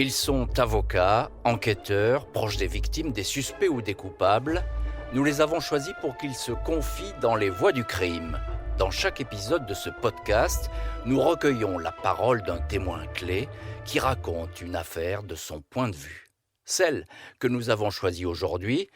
Ils sont avocats, enquêteurs, proches des victimes, des suspects ou des coupables. Nous les avons choisis pour qu'ils se confient dans les voies du crime. Dans chaque épisode de ce podcast, nous recueillons la parole d'un témoin clé qui raconte une affaire de son point de vue. Celle que nous avons choisie aujourd'hui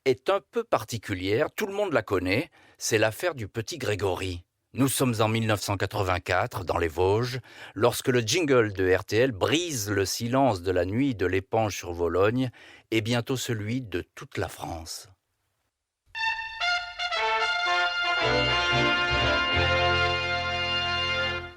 est un peu particulière, tout le monde la connaît, c'est l'affaire du petit Grégory. Nous sommes en 1984, dans les Vosges, lorsque le jingle de RTL brise le silence de la nuit de l'Épanche sur Vologne et bientôt celui de toute la France.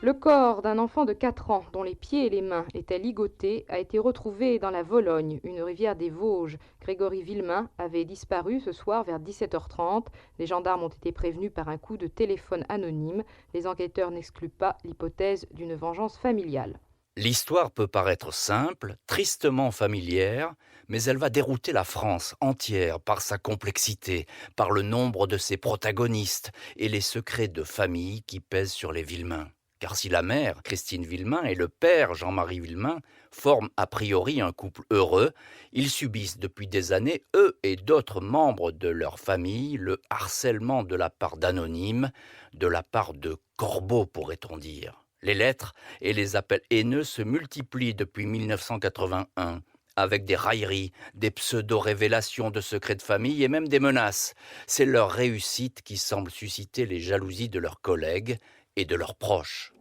Le corps d'un enfant de 4 ans, dont les pieds et les mains étaient ligotés, a été retrouvé dans la Vologne, une rivière des Vosges. Grégory Villemain avait disparu ce soir vers 17h30. Les gendarmes ont été prévenus par un coup de téléphone anonyme. Les enquêteurs n'excluent pas l'hypothèse d'une vengeance familiale. L'histoire peut paraître simple, tristement familière, mais elle va dérouter la France entière par sa complexité, par le nombre de ses protagonistes et les secrets de famille qui pèsent sur les Villemain. Car si la mère, Christine Villemain, et le père, Jean-Marie Villemain, forment a priori un couple heureux, ils subissent depuis des années, eux et d'autres membres de leur famille, le harcèlement de la part d'anonymes, de la part de corbeaux, pourrait-on dire. Les lettres et les appels haineux se multiplient depuis 1981, avec des railleries, des pseudo-révélations de secrets de famille et même des menaces. C'est leur réussite qui semble susciter les jalousies de leurs collègues et de leurs proches.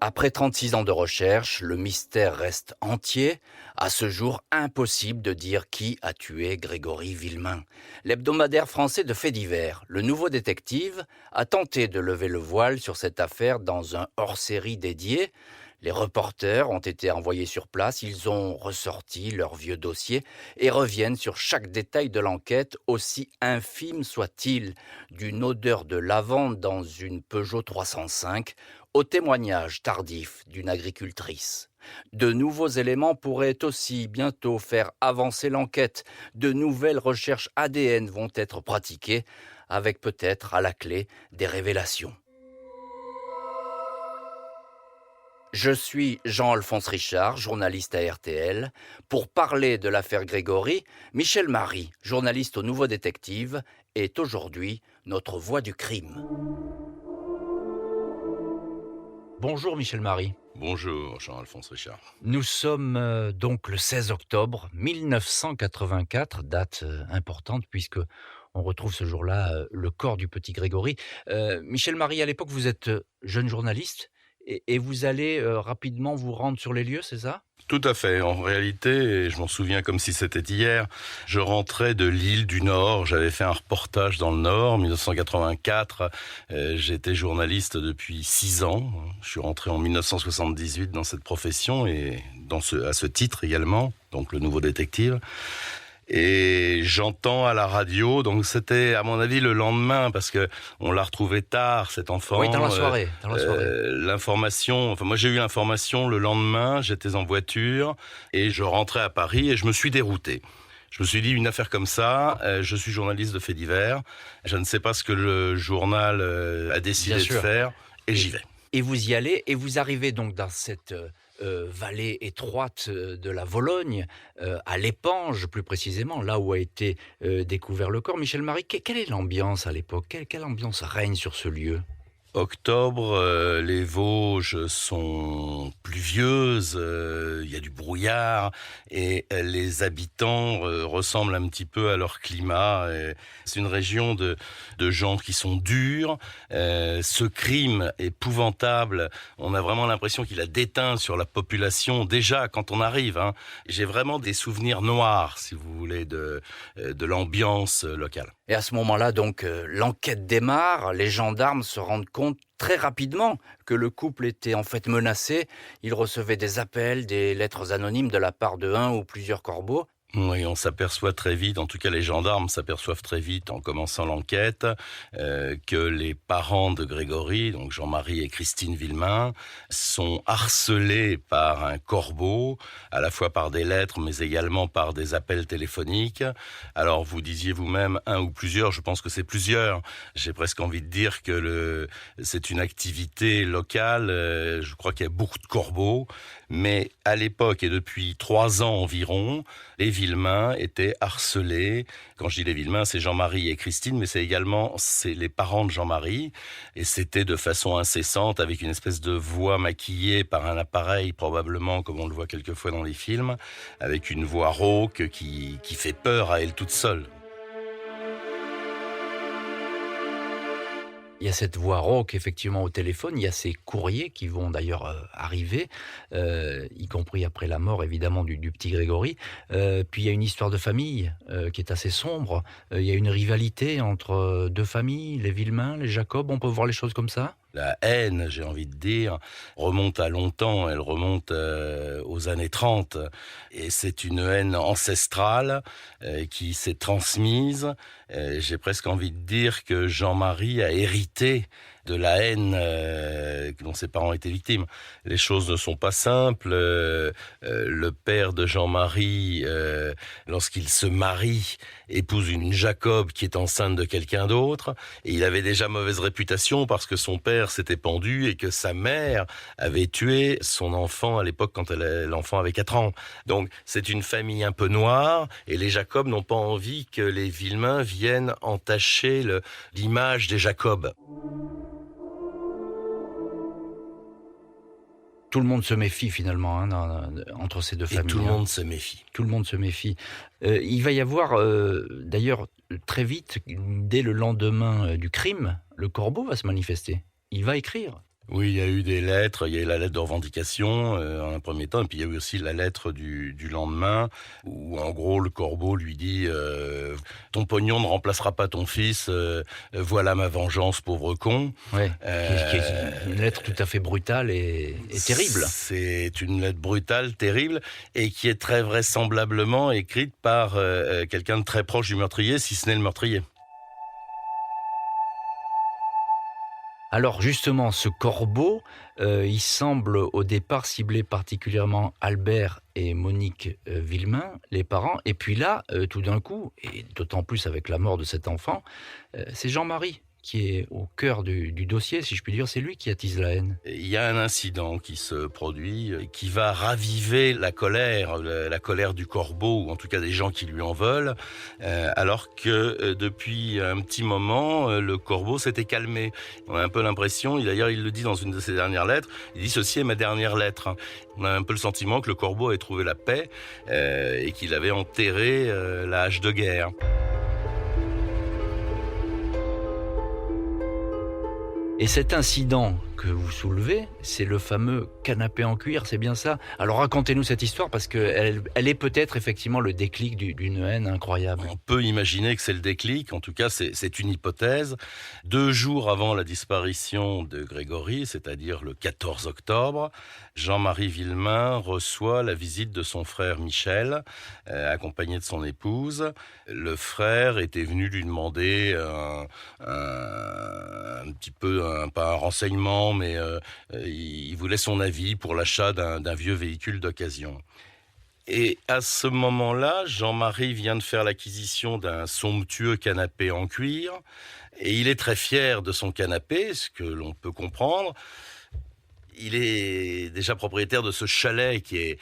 Après 36 ans de recherche, le mystère reste entier. À ce jour, impossible de dire qui a tué Grégory Villemain. L'hebdomadaire français de faits divers, Le Nouveau Détective, a tenté de lever le voile sur cette affaire dans un hors-série dédié. Les reporters ont été envoyés sur place, ils ont ressorti leur vieux dossier et reviennent sur chaque détail de l'enquête, aussi infime soit-il, d'une odeur de lavande dans une Peugeot 305 au témoignage tardif d'une agricultrice. De nouveaux éléments pourraient aussi bientôt faire avancer l'enquête. De nouvelles recherches ADN vont être pratiquées, avec peut-être à la clé des révélations. Je suis Jean-Alphonse Richard, journaliste à RTL. Pour parler de l'affaire Grégory, Michel Marie, journaliste au Nouveau Détective, est aujourd'hui notre voix du crime. Bonjour Michel Marie. Bonjour Jean-Alphonse Richard. Nous sommes donc le 16 octobre 1984, date importante puisque on retrouve ce jour-là le corps du petit Grégory. Michel Marie, à l'époque, vous êtes jeune journaliste et vous allez rapidement vous rendre sur les lieux, c'est ça ? Tout à fait. En réalité, et je m'en souviens comme si c'était hier, je rentrais de l'île du Nord. J'avais fait un reportage dans le Nord, 1984. J'étais journaliste depuis 6 ans. Je suis rentré en 1978 dans cette profession et à ce titre également, donc le Nouveau Détective. Et j'entends à la radio, donc c'était à mon avis le lendemain, parce que on l'a retrouvé tard, cet enfant. Oui, dans la soirée. L'information, moi j'ai eu l'information le lendemain, j'étais en voiture, et je rentrais à Paris, et je me suis dérouté. Je me suis dit, une affaire comme ça, je suis journaliste de faits divers, je ne sais pas ce que le journal a décidé de faire, et j'y vais. Et vous y allez, et vous arrivez donc dans cette vallée étroite de la Vologne, à l'Épanche plus précisément, là où a été découvert le corps. Michel Marie, quelle est l'ambiance à l'époque ? Quelle ambiance règne sur ce lieu ? Octobre, les Vosges sont pluvieuses, il y a du brouillard et les habitants ressemblent un petit peu à leur climat. C'est une région de gens qui sont durs. Ce crime épouvantable, on a vraiment l'impression qu'il a déteint sur la population déjà quand on arrive. J'ai vraiment des souvenirs noirs, si vous voulez, de l'ambiance locale. Et à ce moment-là, donc, l'enquête démarre, les gendarmes se rendent compte très rapidement que le couple était en fait menacé. Ils recevaient des appels, des lettres anonymes de la part de un ou plusieurs corbeaux. Oui, on s'aperçoit très vite, en tout cas les gendarmes s'aperçoivent très vite en commençant l'enquête, que les parents de Grégory, donc Jean-Marie et Christine Villemain, sont harcelés par un corbeau, à la fois par des lettres mais également par des appels téléphoniques. Alors vous disiez vous-même un ou plusieurs, je pense que c'est plusieurs. J'ai presque envie de dire que c'est une activité locale, je crois qu'il y a beaucoup de corbeaux, mais à l'époque et depuis 3 ans environ, les Villemain étaient harcelés. Quand je dis les Villemain, c'est Jean-Marie et Christine, mais c'est les parents de Jean-Marie. Et c'était de façon incessante, avec une espèce de voix maquillée par un appareil, probablement, comme on le voit quelquefois dans les films, avec une voix rauque qui fait peur à elle toute seule. Il y a cette voix rauque effectivement au téléphone, il y a ces courriers qui vont d'ailleurs arriver, y compris après la mort évidemment du petit Grégory. Puis il y a une histoire de famille qui est assez sombre. Il y a une rivalité entre deux familles, les Villemain, les Jacob, on peut voir les choses comme ça? La haine, j'ai envie de dire, remonte à longtemps, elle remonte aux années 30. Et c'est une haine ancestrale qui s'est transmise. J'ai presque envie de dire que Jean-Marie a hérité de la haine dont ses parents étaient victimes. Les choses ne sont pas simples. Le père de Jean-Marie, lorsqu'il se marie, épouse une Jacob qui est enceinte de quelqu'un d'autre. Et il avait déjà mauvaise réputation parce que son père s'était pendu et que sa mère avait tué son enfant à l'époque quand l'enfant avait 4 ans. Donc c'est une famille un peu noire et les Jacob n'ont pas envie que les Villemain viennent entacher l'image des Jacob. Tout le monde se méfie finalement entre ces deux familles. Et tout le monde se méfie. Tout le monde se méfie. Il va y avoir d'ailleurs très vite, dès le lendemain du crime, le corbeau va se manifester. Il va écrire. Oui, il y a eu des lettres, il y a eu la lettre de revendication en un premier temps, et puis il y a eu aussi la lettre du lendemain, où en gros le corbeau lui dit « Ton pognon ne remplacera pas ton fils, voilà ma vengeance, pauvre con ». Ouais, qui est une lettre tout à fait brutale et terrible. C'est une lettre brutale, terrible, et qui est très vraisemblablement écrite par quelqu'un de très proche du meurtrier, si ce n'est le meurtrier. Alors justement, ce corbeau, il semble au départ cibler particulièrement Albert et Monique Villemain, les parents. Et puis là, tout d'un coup, et d'autant plus avec la mort de cet enfant, c'est Jean-Marie qui est au cœur du dossier, si je puis dire. C'est lui qui attise la haine. Il y a un incident qui se produit, qui va raviver la colère du corbeau, ou en tout cas des gens qui lui en veulent, alors que depuis un petit moment, le corbeau s'était calmé. On a un peu l'impression, d'ailleurs il le dit dans une de ses dernières lettres, il dit « Ceci est ma dernière lettre ». On a un peu le sentiment que le corbeau avait trouvé la paix et qu'il avait enterré la hache de guerre. Et cet incident que vous soulevez, c'est le fameux canapé en cuir, c'est bien ça? Alors racontez-nous cette histoire parce qu'elle est peut-être effectivement le déclic d'une haine incroyable. On peut imaginer que c'est le déclic, en tout cas c'est une hypothèse. 2 jours avant la disparition de Grégory, c'est-à-dire le 14 octobre, Jean-Marie Villemain reçoit la visite de son frère Michel, accompagné de son épouse. Le frère était venu lui demander un petit peu, pas un renseignement, mais il voulait son avis pour l'achat d'un vieux véhicule d'occasion. Et à ce moment-là, Jean-Marie vient de faire l'acquisition d'un somptueux canapé en cuir, et il est très fier de son canapé, ce que l'on peut comprendre. Il est déjà propriétaire de ce chalet qui est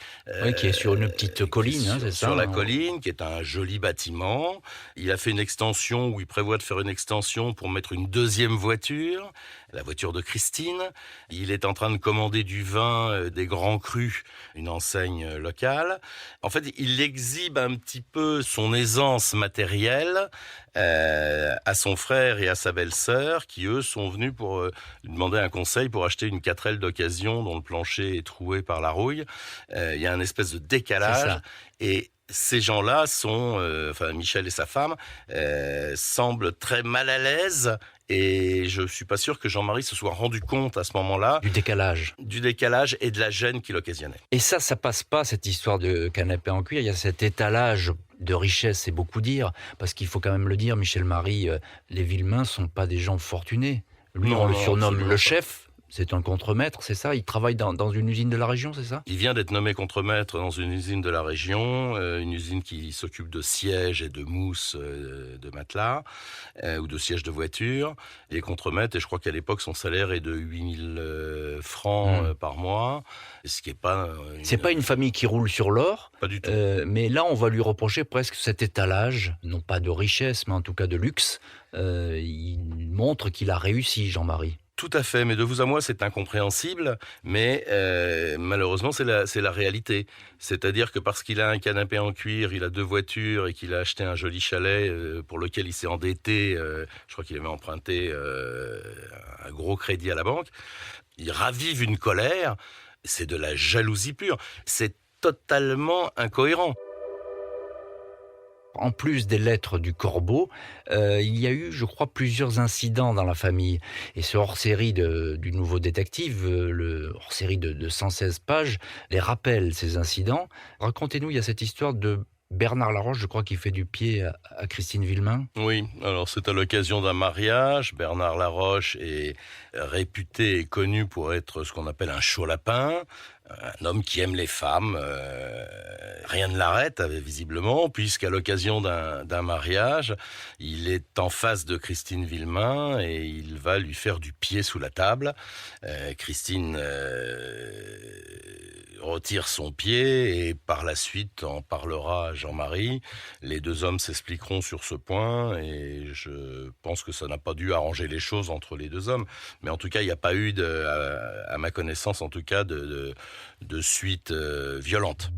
sur une petite colline, c'est ça? Sur la colline, qui est un joli bâtiment. Il a fait une extension, où il prévoit de faire une extension pour mettre une 2e voiture, la voiture de Christine. Il est en train de commander du vin des Grands Crus, une enseigne locale. En fait, il exhibe un petit peu son aisance matérielle à son frère et à sa belle-sœur, qui eux sont venus pour lui demander un conseil pour acheter une 4L d'occasion dont le plancher est troué par la rouille. Il y a un espèce de décalage. Et Ces gens-là Michel et sa femme, semblent très mal à l'aise. Et je suis pas sûr que Jean-Marie se soit rendu compte à ce moment-là Du décalage. du décalage et de la gêne qu'il occasionnait. Et ça passe pas, cette histoire de canapé en cuir. Il y a cet étalage de richesse, c'est beaucoup dire, parce qu'il faut quand même le dire, Michel Marie, les Villemain sont pas des gens fortunés. Lui, on le surnomme absolument le pas. chef. C'est un contremaître, c'est ça? Il travaille dans une usine de la région, c'est ça? Il vient d'être nommé contremaître dans une usine de la région, une usine qui s'occupe de sièges et de mousses de matelas ou de sièges de voiture. Il est contremaître et je crois qu'à l'époque son salaire est de 8000 francs par mois, ce qui est pas C'est pas une famille qui roule sur l'or, pas du tout. mais là on va lui reprocher presque cet étalage, non pas de richesse, mais en tout cas de luxe. Il montre qu'il a réussi, Jean-Marie. Tout à fait, mais de vous à moi, c'est incompréhensible, mais malheureusement, c'est la réalité. C'est-à-dire que parce qu'il a un canapé en cuir, il a 2 voitures et qu'il a acheté un joli chalet pour lequel il s'est endetté, je crois qu'il avait emprunté un gros crédit à la banque, il ravive une colère, c'est de la jalousie pure, c'est totalement incohérent. En plus des lettres du Corbeau, il y a eu, je crois, plusieurs incidents dans la famille. Et ce hors-série du Nouveau Détective, le hors-série de 116 pages, les rappelle, ces incidents. Racontez-nous, il y a cette histoire de Bernard Laroche, je crois, qui fait du pied à Christine Villemain. Oui, alors c'est à l'occasion d'un mariage. Bernard Laroche est réputé et connu pour être ce qu'on appelle un chaud lapin, un homme qui aime les femmes. Rien ne l'arrête, visiblement, puisqu'à l'occasion d'un mariage, il est en face de Christine Villemain et il va lui faire du pied sous la table. Christine retire son pied et par la suite en parlera à Jean-Marie. Les 2 hommes s'expliqueront sur ce point et je pense que ça n'a pas dû arranger les choses entre les 2 hommes. Mais en tout cas, il n'y a pas eu, à ma connaissance en tout cas, de suite violente.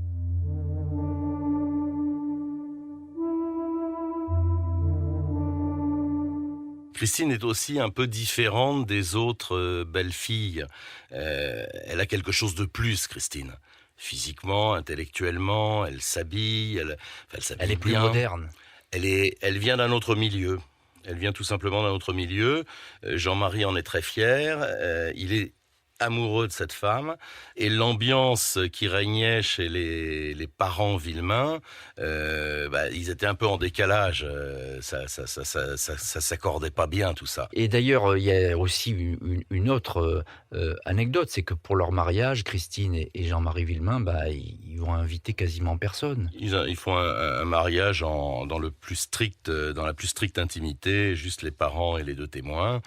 Christine est aussi un peu différente des autres belles filles. Elle a quelque chose de plus, Christine. Physiquement, intellectuellement, elle s'habille, elle s'habille Elle est plus bien. moderne. Elle vient d'un autre milieu. Elle vient tout simplement d'un autre milieu. Jean-Marie en est très fier. Il est amoureux de cette femme et l'ambiance qui régnait chez les parents Villemain, ils étaient un peu en décalage, ça s'accordait pas bien tout ça. Et d'ailleurs, il y a aussi une autre anecdote, c'est que pour leur mariage, Christine et Jean-Marie Villemain, ils vont inviter quasiment personne. Ils font un mariage dans la plus stricte intimité, juste les parents et les 2 témoins,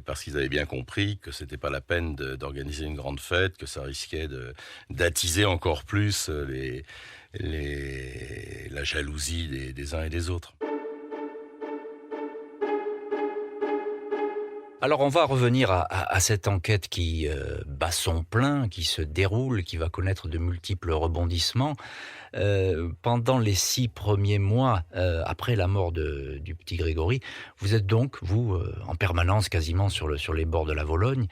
parce qu'ils avaient bien compris que c'était pas la peine d'organiser une grande fête, que ça risquait d'attiser encore plus la jalousie des uns et des autres. Alors on va revenir à cette enquête qui bat son plein, qui se déroule, qui va connaître de multiples rebondissements. Pendant les 6 premiers mois après la mort du petit Grégory, vous êtes donc, vous, en permanence quasiment sur les bords de la Vologne.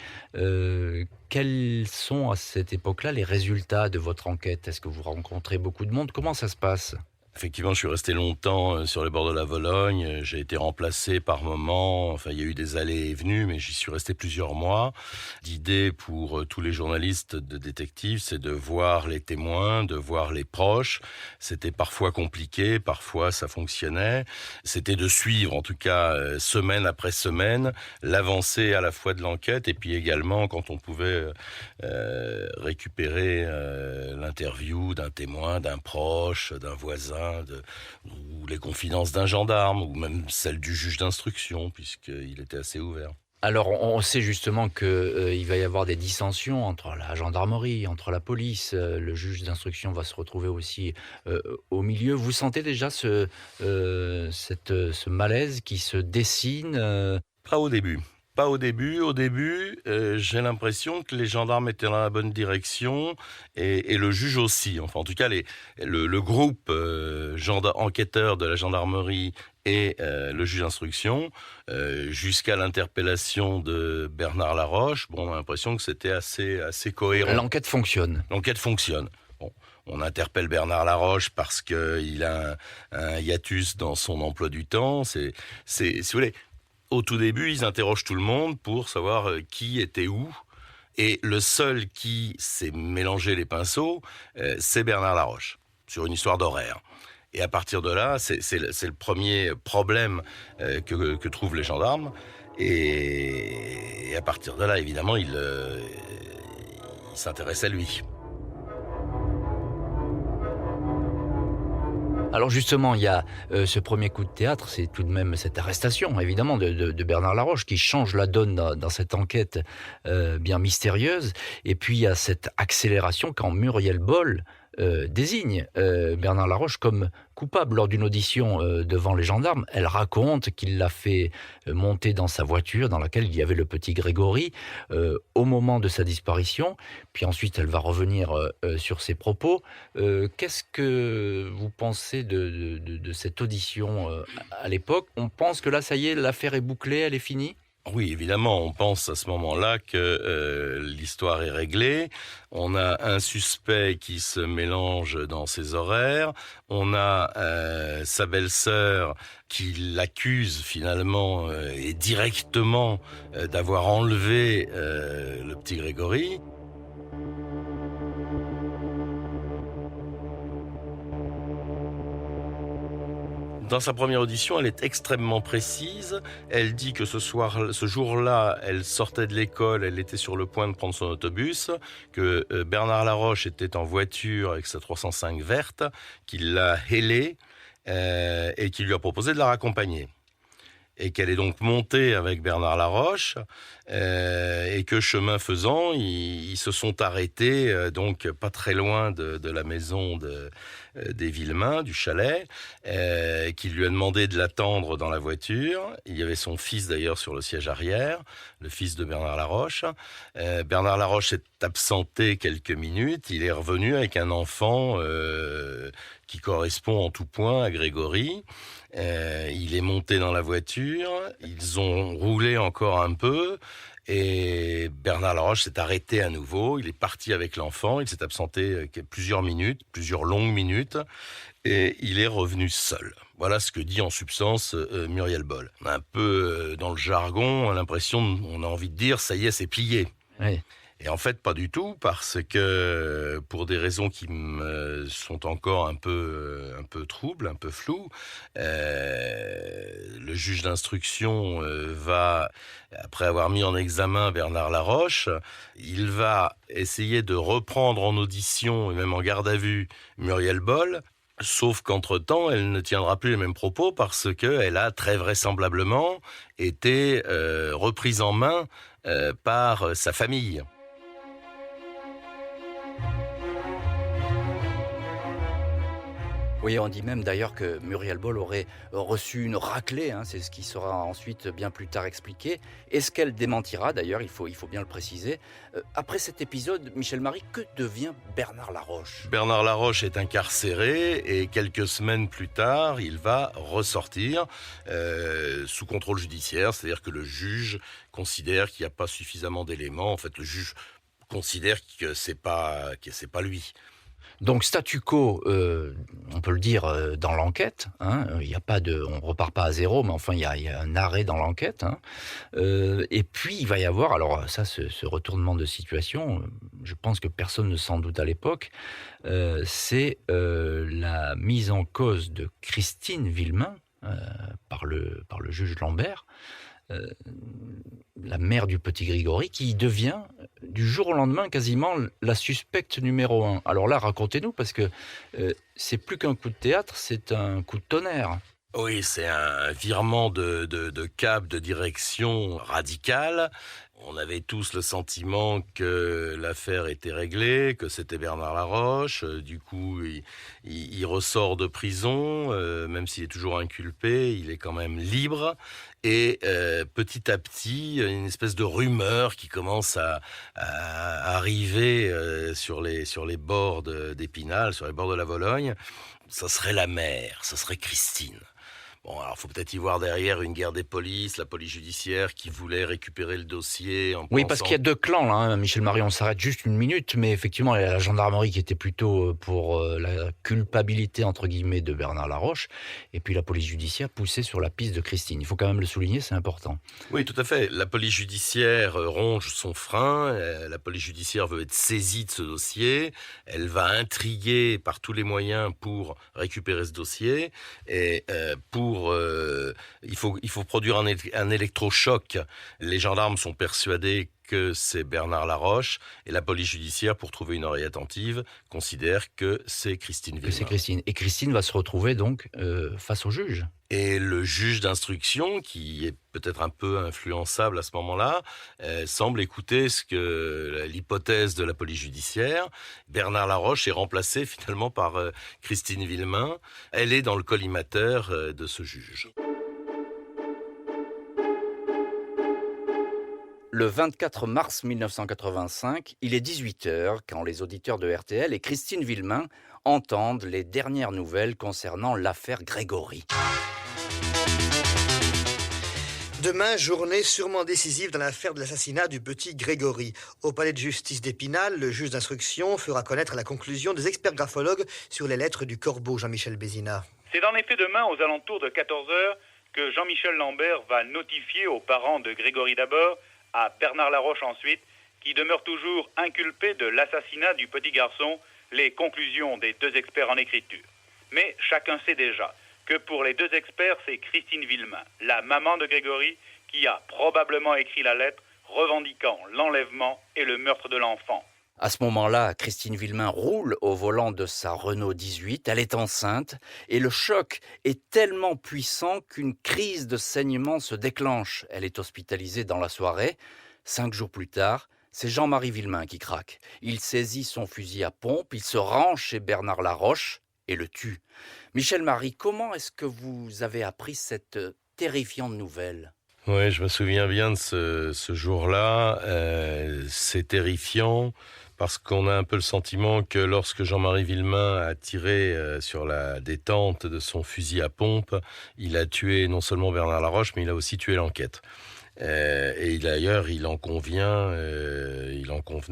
Quels sont à cette époque-là les résultats de votre enquête? Est-ce que vous rencontrez beaucoup de monde? Comment ça se passe? Effectivement, je suis resté longtemps sur les bords de la Vologne. J'ai été remplacé par moments. Enfin, il y a eu des allées et venues, mais j'y suis resté plusieurs mois. L'idée pour tous les journalistes de détectives, c'est de voir les témoins, de voir les proches. C'était parfois compliqué, parfois ça fonctionnait. C'était de suivre, en tout cas, semaine après semaine, l'avancée à la fois de l'enquête et puis également quand on pouvait récupérer l'interview d'un témoin, d'un proche, d'un voisin, ou les confidences d'un gendarme, ou même celles du juge d'instruction, puisqu'il était assez ouvert. Alors on sait justement qu'il va y avoir des dissensions entre la gendarmerie, entre la police. Le juge d'instruction va se retrouver aussi au milieu. Vous sentez déjà ce malaise qui se dessine Pas au début. Pas au début. Au début, j'ai l'impression que les gendarmes étaient dans la bonne direction et le juge aussi. Enfin, en tout cas, le groupe enquêteur de la gendarmerie et le juge d'instruction, jusqu'à l'interpellation de Bernard Laroche, on a l'impression que c'était assez cohérent. L'enquête fonctionne. L'enquête fonctionne. Bon, on interpelle Bernard Laroche parce qu'il a un hiatus dans son emploi du temps. Si vous voulez, au tout début, ils interrogent tout le monde pour savoir qui était où. Et le seul qui s'est mélangé les pinceaux, c'est Bernard Laroche, sur une histoire d'horaire. Et à partir de là, c'est le premier problème que trouvent les gendarmes. Et à partir de là, évidemment, il s'intéresse à lui. Alors justement, il y a ce premier coup de théâtre, c'est tout de même cette arrestation, évidemment, de Bernard Laroche, qui change la donne dans cette enquête bien mystérieuse. Et puis il y a cette accélération quand Muriel Boll désigne Bernard Laroche comme coupable lors d'une audition devant les gendarmes. Elle raconte qu'il l'a fait monter dans sa voiture dans laquelle il y avait le petit Grégory au moment de sa disparition. Puis ensuite, elle va revenir sur ses propos. Qu'est-ce que vous pensez de cette audition à l'époque? On pense que là, ça y est, l'affaire est bouclée, elle est finie? Oui, évidemment, on pense à ce moment-là que l'histoire est réglée. On a un suspect qui se mélange dans ses horaires. On a sa belle-sœur qui l'accuse finalement et directement d'avoir enlevé le petit Grégory. Dans sa première audition, elle est extrêmement précise. Elle dit que ce jour-là, elle sortait de l'école, elle était sur le point de prendre son autobus, que Bernard Laroche était en voiture avec sa 305 verte, qu'il l'a hélée et qu'il lui a proposé de la raccompagner. Et qu'elle est donc montée avec Bernard Laroche, et que chemin faisant, ils se sont arrêtés, donc pas très loin de la maison des Villemain, du chalet, qui lui a demandé de l'attendre dans la voiture. Il y avait son fils d'ailleurs sur le siège arrière, le fils de Bernard Laroche. Bernard Laroche s'est absenté quelques minutes, il est revenu avec un enfant qui correspond en tout point à Grégory. Il est monté dans la voiture, ils ont roulé encore un peu et Bernard Laroche s'est arrêté à nouveau, il est parti avec l'enfant, il s'est absenté plusieurs longues minutes et il est revenu seul. Voilà ce que dit en substance Muriel Boll. Un peu dans le jargon, on a l'impression, on a envie de dire ça y est, c'est plié. Oui. Et en fait, pas du tout, parce que pour des raisons qui me sont encore un peu troubles, un peu floues, le juge d'instruction va, après avoir mis en examen Bernard Laroche, il va essayer de reprendre en audition et même en garde à vue Muriel Boll. Sauf qu'entre-temps, elle ne tiendra plus les mêmes propos parce qu'elle a très vraisemblablement été reprise en main par sa famille. Oui, on dit même d'ailleurs que Muriel Boll aurait reçu une raclée, hein, c'est ce qui sera ensuite bien plus tard expliqué. Est-ce qu'elle démentira d'ailleurs, il faut bien le préciser. Après cet épisode, Michel Marie, que devient Bernard Laroche? Bernard Laroche est incarcéré et quelques semaines plus tard, il va ressortir sous contrôle judiciaire, c'est-à-dire que le juge considère qu'il n'y a pas suffisamment d'éléments. En fait, le juge considère que c'est pas lui. Donc statu quo, on peut le dire dans l'enquête. Il y a pas on repart pas à zéro, mais enfin il y a un arrêt dans l'enquête. Et puis il va y avoir, alors ça, ce retournement de situation, je pense que personne ne s'en doute à l'époque. C'est la mise en cause de Christine Villemain par le juge Lambert. La mère du petit Grégory, qui devient du jour au lendemain quasiment la suspecte numéro 1. Alors là, racontez-nous, parce que c'est plus qu'un coup de théâtre, c'est un coup de tonnerre. Oui, c'est un virement de cap, de direction radical. On avait tous le sentiment que l'affaire était réglée, que c'était Bernard Laroche. Du coup, il ressort de prison, même s'il est toujours inculpé, il est quand même libre. Et petit à petit, une espèce de rumeur qui commence à arriver sur les bords d'Épinal, sur les bords de la Vologne. Ça serait la mère, ça serait Christine. Bon, alors faut peut-être y voir derrière une guerre des polices, la police judiciaire qui voulait récupérer le dossier en Oui, pensant... parce qu'il y a deux clans là, hein. Michel Marie, on s'arrête juste une minute, mais effectivement, il y a la gendarmerie qui était plutôt pour la culpabilité, entre guillemets, de Bernard Laroche, et puis la police judiciaire poussée sur la piste de Christine. Il faut quand même le souligner, c'est important. Oui, tout à fait. La police judiciaire ronge son frein. La police judiciaire veut être saisie de ce dossier. Elle va intriguer par tous les moyens pour récupérer ce dossier. Et il faut produire un électrochoc. Les gendarmes sont persuadés que c'est Bernard Laroche, et la police judiciaire, pour trouver une oreille attentive, considère que c'est Christine Que Villemain. c'est Christine. Et Christine va se retrouver donc face au juge. Et le juge d'instruction, qui est peut-être un peu influençable à ce moment-là, semble écouter l'hypothèse de la police judiciaire. Bernard Laroche est remplacé finalement par Christine Villemain. Elle est dans le collimateur de ce juge. Le 24 mars 1985, il est 18h quand les auditeurs de RTL et Christine Villemain entendent les dernières nouvelles concernant l'affaire Grégory. Demain, journée sûrement décisive dans l'affaire de l'assassinat du petit Grégory. Au palais de justice d'Épinal, le juge d'instruction fera connaître la conclusion des experts graphologues sur les lettres du corbeau, Jean-Michel Bézina. C'est en effet demain, aux alentours de 14h, que Jean-Michel Lambert va notifier aux parents de Grégory d'abord, à Bernard Laroche ensuite, qui demeure toujours inculpé de l'assassinat du petit garçon, les conclusions des deux experts en écriture. Mais chacun sait déjà que pour les deux experts, c'est Christine Villemain, la maman de Grégory, qui a probablement écrit la lettre revendiquant l'enlèvement et le meurtre de l'enfant. À ce moment-là, Christine Villemain roule au volant de sa Renault 18, elle est enceinte, et le choc est tellement puissant qu'une crise de saignement se déclenche. Elle est hospitalisée dans la soirée. 5 jours plus tard, c'est Jean-Marie Villemain qui craque. Il saisit son fusil à pompe, il se rend chez Bernard Laroche et le tue. Michel Marie, comment est-ce que vous avez appris cette terrifiante nouvelle ? Oui, je me souviens bien de ce jour-là. C'est terrifiant parce qu'on a un peu le sentiment que lorsque Jean-Marie Villemain a tiré sur la détente de son fusil à pompe, il a tué non seulement Bernard Laroche, mais il a aussi tué l'enquête. Et d'ailleurs, il en convenait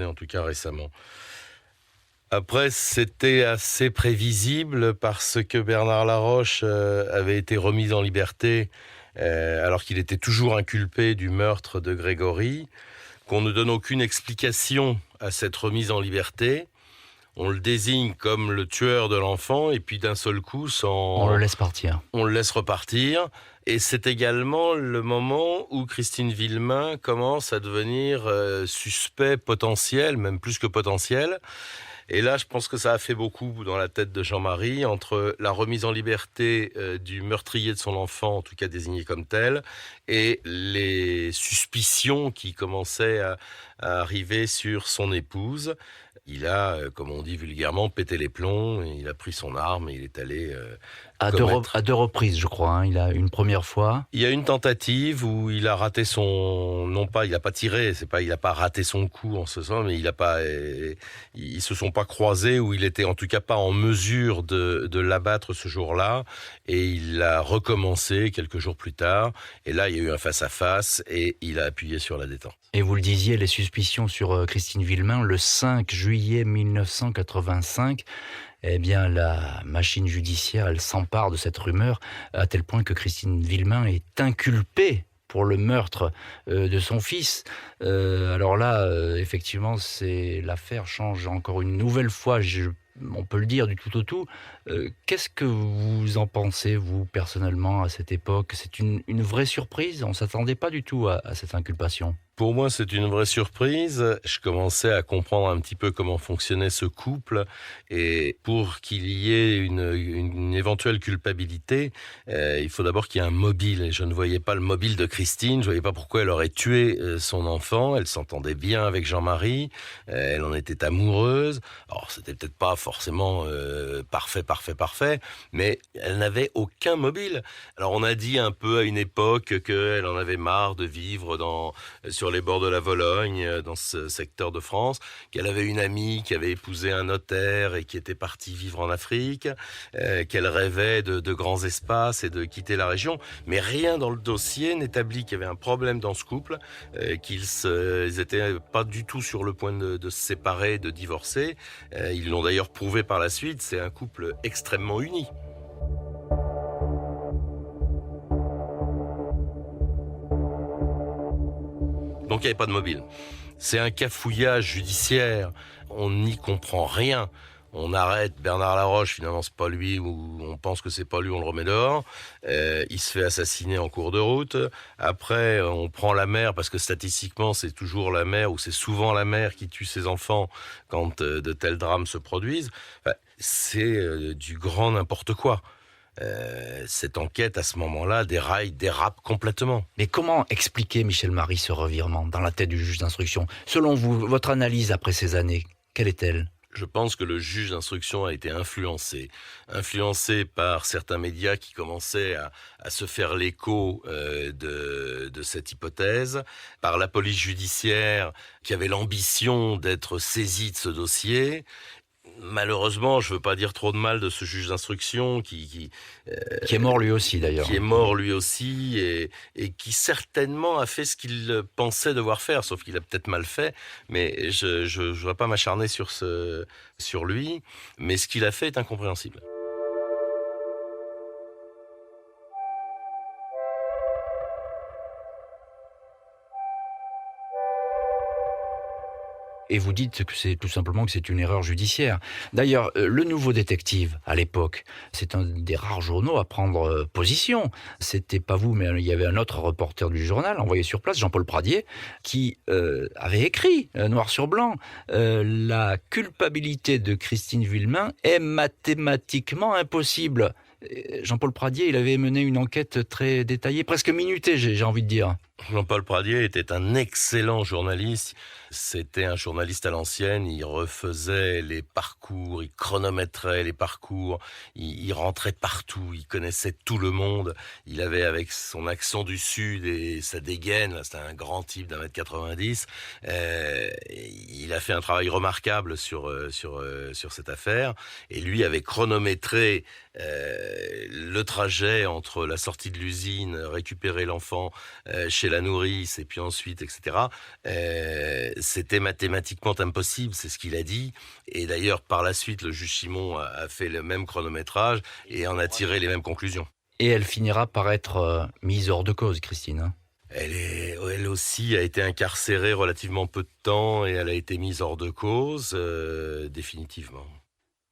en tout cas récemment. Après, c'était assez prévisible parce que Bernard Laroche avait été remis en liberté alors qu'il était toujours inculpé du meurtre de Grégory, qu'on ne donne aucune explication à cette remise en liberté. On le désigne comme le tueur de l'enfant et puis d'un seul coup, On le laisse partir. On le laisse repartir. Et c'est également le moment où Christine Villemain commence à devenir suspect potentiel, même plus que potentiel. Et là, je pense que ça a fait beaucoup dans la tête de Jean-Marie, entre la remise en liberté du meurtrier de son enfant, en tout cas désigné comme tel, et les suspicions qui commençaient à arriver sur son épouse. Il a, comme on dit vulgairement, pété les plombs, et il a pris son arme et il est allé à deux reprises, je crois. Il a une première fois. Il y a une tentative où il a raté son... Non pas, il n'a pas tiré, il n'a pas raté son coup en ce sens, mais ils se sont pas croisés, ou il était en tout cas pas en mesure de l'abattre ce jour-là, et il a recommencé quelques jours plus tard, et là il y a eu un face-à-face, et il a appuyé sur la détente. Et vous le disiez, les suspicions sur Christine Villemain, le 5 juillet 1985, eh bien, la machine judiciaire, elle s'empare de cette rumeur, à tel point que Christine Villemain est inculpée pour le meurtre de son fils. Alors là, effectivement, l'affaire change encore une nouvelle fois, on peut le dire, du tout au tout. Qu'est-ce que vous en pensez, vous, personnellement, à cette époque ? C'est une vraie surprise ? On ne s'attendait pas du tout à cette inculpation. Pour moi, c'est une vraie surprise. Je commençais à comprendre un petit peu comment fonctionnait ce couple. Et pour qu'il y ait une éventuelle culpabilité, il faut d'abord qu'il y ait un mobile. Et je ne voyais pas le mobile de Christine. Je ne voyais pas pourquoi elle aurait tué son enfant. Elle s'entendait bien avec Jean-Marie. Elle en était amoureuse. Alors, c'était peut-être pas forcément parfait. parfait, mais elle n'avait aucun mobile. Alors on a dit un peu à une époque qu'elle en avait marre de vivre sur les bords de la Vologne, dans ce secteur de France, qu'elle avait une amie qui avait épousé un notaire et qui était partie vivre en Afrique, qu'elle rêvait de grands espaces et de quitter la région, mais rien dans le dossier n'établit qu'il y avait un problème dans ce couple, qu'ils étaient pas du tout sur le point de se séparer, de divorcer. Ils l'ont d'ailleurs prouvé par la suite, c'est un couple extrêmement uni. Donc il n'y avait pas de mobile. C'est un cafouillage judiciaire, on n'y comprend rien. On arrête Bernard Laroche, finalement c'est pas lui, ou on pense que c'est pas lui, on le remet dehors. Il se fait assassiner en cours de route. Après, on prend la mère, parce que statistiquement c'est toujours la mère, ou c'est souvent la mère qui tue ses enfants quand de tels drames se produisent. Enfin, c'est du grand n'importe quoi. Cette enquête, à ce moment-là, dérape complètement. Mais comment expliquer, Michel Marie, ce revirement dans la tête du juge d'instruction? Selon vous, votre analyse après ces années, quelle est-elle? Je pense que le juge d'instruction a été influencé par certains médias qui commençaient à se faire l'écho de cette hypothèse, par la police judiciaire qui avait l'ambition d'être saisie de ce dossier. Malheureusement, je veux pas dire trop de mal de ce juge d'instruction qui est mort lui aussi d'ailleurs. Qui est mort lui aussi et qui certainement a fait ce qu'il pensait devoir faire, sauf qu'il a peut-être mal fait. Mais je ne voudrais pas m'acharner sur lui, mais ce qu'il a fait est incompréhensible. Et vous dites que c'est tout simplement que c'est une erreur judiciaire. D'ailleurs, le Nouveau Détective, à l'époque, c'est un des rares journaux à prendre position. C'était pas vous, mais il y avait un autre reporter du journal, envoyé sur place, Jean-Paul Pradier, qui avait écrit, noir sur blanc, la culpabilité de Christine Villemain est mathématiquement impossible. Jean-Paul Pradier, il avait mené une enquête très détaillée, presque minutée, j'ai envie de dire. Jean-Paul Pradier était un excellent journaliste. C'était un journaliste à l'ancienne. Il refaisait les parcours, il chronométrait les parcours, il rentrait partout, il connaissait tout le monde. Il avait, avec son accent du Sud et sa dégaine, là, c'était un grand type d'1m90, il a fait un travail remarquable sur cette affaire. Et lui avait chronométré le trajet entre la sortie de l'usine, récupérer l'enfant chez la nourrice et puis ensuite, etc. C'était mathématiquement impossible, c'est ce qu'il a dit. Et d'ailleurs, par la suite, le juge Simon a fait le même chronométrage et en a tiré les mêmes conclusions. Et elle finira par être mise hors de cause, Christine, hein. Elle aussi a été incarcérée relativement peu de temps et elle a été mise hors de cause, définitivement.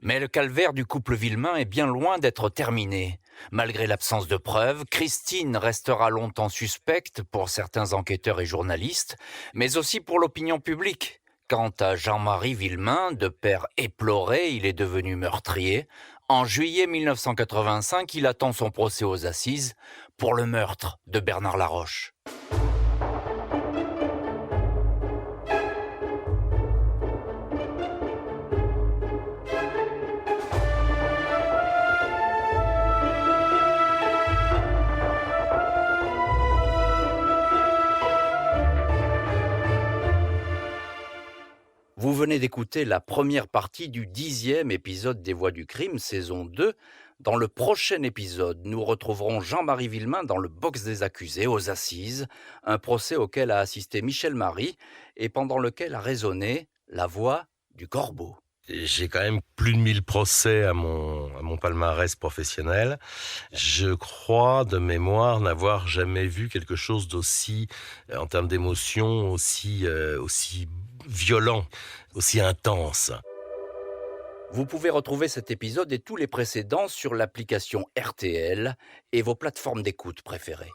Mais le calvaire du couple Villemain est bien loin d'être terminé. Malgré l'absence de preuves, Christine restera longtemps suspecte pour certains enquêteurs et journalistes, mais aussi pour l'opinion publique. Quant à Jean-Marie Villemain, de père éploré, il est devenu meurtrier. En juillet 1985, il attend son procès aux assises pour le meurtre de Bernard Laroche. Vous venez d'écouter la première partie du 10e épisode des Voix du crime, saison 2. Dans le prochain épisode, nous retrouverons Jean-Marie Villemain dans le box des accusés aux assises, un procès auquel a assisté Michel Marie et pendant lequel a résonné la voix du corbeau. J'ai quand même plus de 1000 procès à mon palmarès professionnel. Je crois, de mémoire, n'avoir jamais vu quelque chose d'aussi, en termes d'émotion, aussi violent, aussi intense. Vous pouvez retrouver cet épisode et tous les précédents sur l'application RTL et vos plateformes d'écoute préférées.